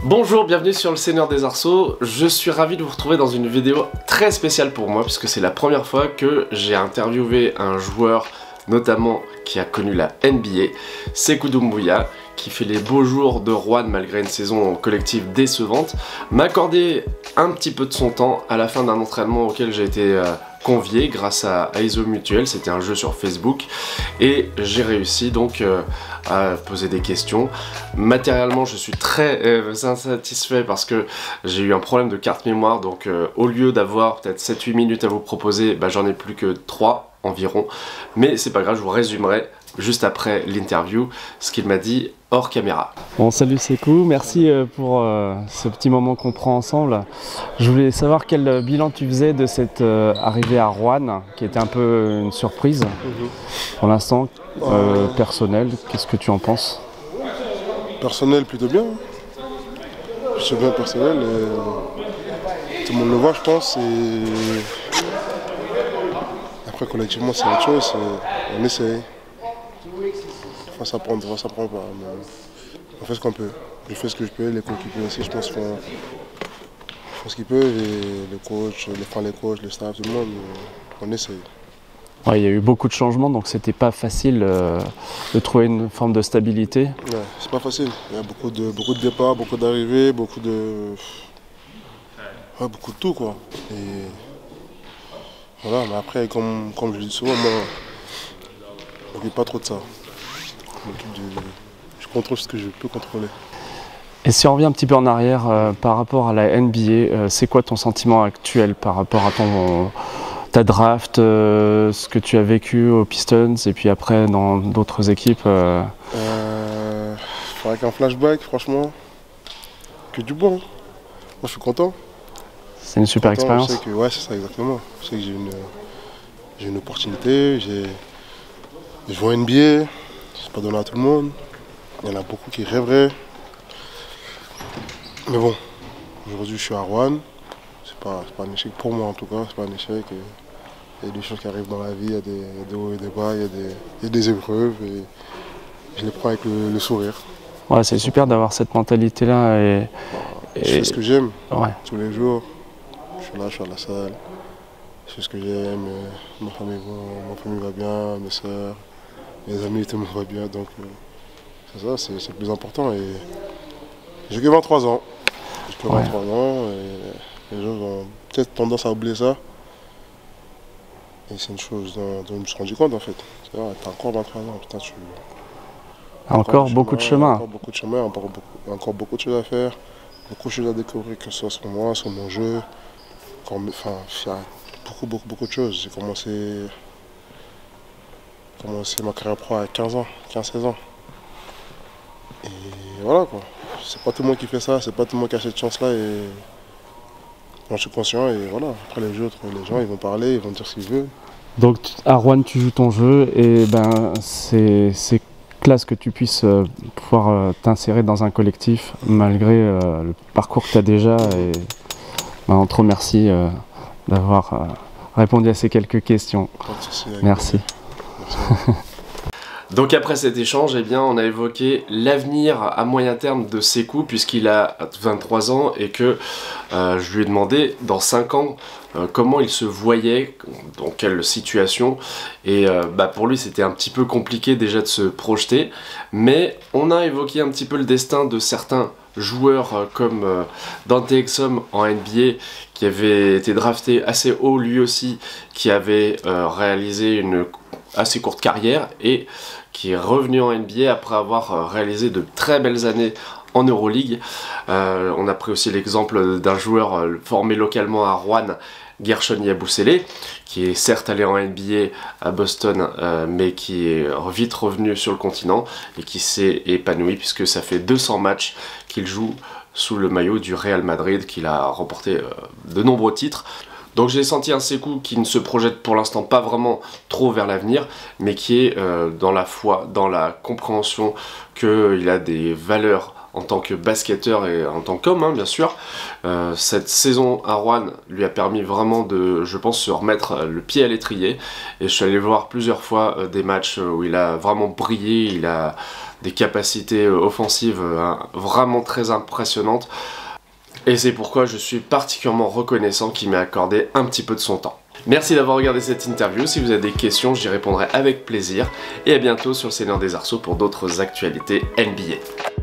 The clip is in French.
Bonjour, bienvenue sur le Seigneur des Arceaux. Je suis ravi de vous retrouver dans une vidéo très spéciale pour moi puisque c'est la première fois que j'ai interviewé un joueur notamment qui a connu la NBA, Sékou Doumbouya, qui fait les beaux jours de Rouen malgré une saison collective décevante, m'a accordé un petit peu de son temps à la fin d'un entraînement auquel j'ai été convié grâce à ISO Mutuel. C'était un jeu sur Facebook et j'ai réussi donc à poser des questions. Matériellement je suis très insatisfait parce que j'ai eu un problème de carte mémoire, donc au lieu d'avoir peut-être 7-8 minutes à vous proposer, j'en ai plus que 3 environ, mais c'est pas grave, je vous résumerai juste après l'interview ce qu'il m'a dit hors caméra. Bon, salut Sékou, merci pour ce petit moment qu'on prend ensemble. Je voulais savoir quel bilan tu faisais de cette arrivée à Rouen, qui était un peu une surprise pour l'instant. Personnel, qu'est-ce que tu en penses? Personnel, plutôt bien. Plutôt bien personnel. Tout le monde le voit, je pense. Et après, collectivement, c'est autre chose. On essaye. Enfin, ça prend pas. Mais on fait ce qu'on peut. Je fais ce que je peux. Les coéquipiers aussi, je pense, font ce qu'ils peuvent. Et les coachs, le staff, tout le monde, on essaye. Ouais, il y a eu beaucoup de changements, donc c'était pas facile de trouver une forme de stabilité. Ouais, c'est pas facile. Il y a beaucoup de départs, beaucoup d'arrivées, beaucoup de tout, quoi. Et voilà, mais après, comme je dis souvent, moi, je m'occupe pas trop de ça. Je contrôle ce que je peux contrôler. Et si on revient un petit peu en arrière par rapport à la NBA, c'est quoi ton sentiment actuel par rapport à ta draft, ce que tu as vécu aux Pistons et puis après dans d'autres équipes Avec un flashback, franchement, que du bon. Moi, je suis content. C'est une super expérience. Je sais que, ouais, c'est ça exactement. Je sais que j'ai une opportunité. Je joue en NBA. C'est pas donné à tout le monde. Il y en a beaucoup qui rêveraient. Mais bon, aujourd'hui, je suis à Rouen. C'est pas un échec pour moi en tout cas. C'est pas un échec. Il y a des choses qui arrivent dans la vie, il y a des hauts et des bas, il y a des épreuves et je les prends avec le sourire. Ouais, c'est super d'avoir cette mentalité-là. Je fais ce que j'aime, ouais. Tous les jours. Je suis là, je suis à la salle, je fais ce que j'aime, ma famille va bien, mes soeurs, mes amis, tout le monde va bien, donc c'est ça, c'est le plus important. Et j'ai que 23 ans, et les gens ont peut-être tendance à oublier ça. Et c'est une chose dont je me suis rendu compte en fait. C'est vrai, t'as encore 23 ans, putain, Encore beaucoup de chemin. Encore beaucoup de chemin, encore beaucoup de choses à faire, beaucoup de choses à découvrir, que ce soit sur moi, sur mon jeu. Enfin, il y a beaucoup de choses. J'ai commencé ma carrière pro à 15 16 ans. Et voilà quoi. C'est pas tout le monde qui fait ça, c'est pas tout le monde qui a cette chance-là. Et j'en suis conscient et voilà. Après les gens ils vont parler, ils vont dire ce qu'ils veulent. Donc à Rouen tu joues ton jeu et c'est classe que tu puisses pouvoir t'insérer dans un collectif malgré le parcours que tu as déjà. Et on te remercie d'avoir répondu à ces quelques questions. Merci. Donc après cet échange, on a évoqué l'avenir à moyen terme de Sékou puisqu'il a 23 ans et que je lui ai demandé dans 5 ans comment il se voyait, dans quelle situation. Et pour lui c'était un petit peu compliqué déjà de se projeter, mais on a évoqué un petit peu le destin de certains joueurs comme Dante Exum en NBA qui avait été drafté assez haut lui aussi, qui avait réalisé une assez courte carrière et qui est revenu en NBA après avoir réalisé de très belles années en Euroleague. On a pris aussi l'exemple d'un joueur formé localement à Rouen, Gershon Yabusele, qui est certes allé en NBA à Boston, mais qui est vite revenu sur le continent et qui s'est épanoui puisque ça fait 200 matchs qu'il joue sous le maillot du Real Madrid, qu'il a remporté de nombreux titres. Donc j'ai senti un Sékou qui ne se projette pour l'instant pas vraiment trop vers l'avenir, mais qui est dans la foi, dans la compréhension qu'il a des valeurs en tant que basketteur et en tant qu'homme, bien sûr. Cette saison à Rouen lui a permis vraiment de, je pense, se remettre le pied à l'étrier. Et je suis allé voir plusieurs fois des matchs où il a vraiment brillé, il a des capacités offensives vraiment très impressionnantes. Et c'est pourquoi je suis particulièrement reconnaissant qu'il m'ait accordé un petit peu de son temps. Merci d'avoir regardé cette interview. Si vous avez des questions, j'y répondrai avec plaisir. Et à bientôt sur le Seigneur des Arceaux pour d'autres actualités NBA.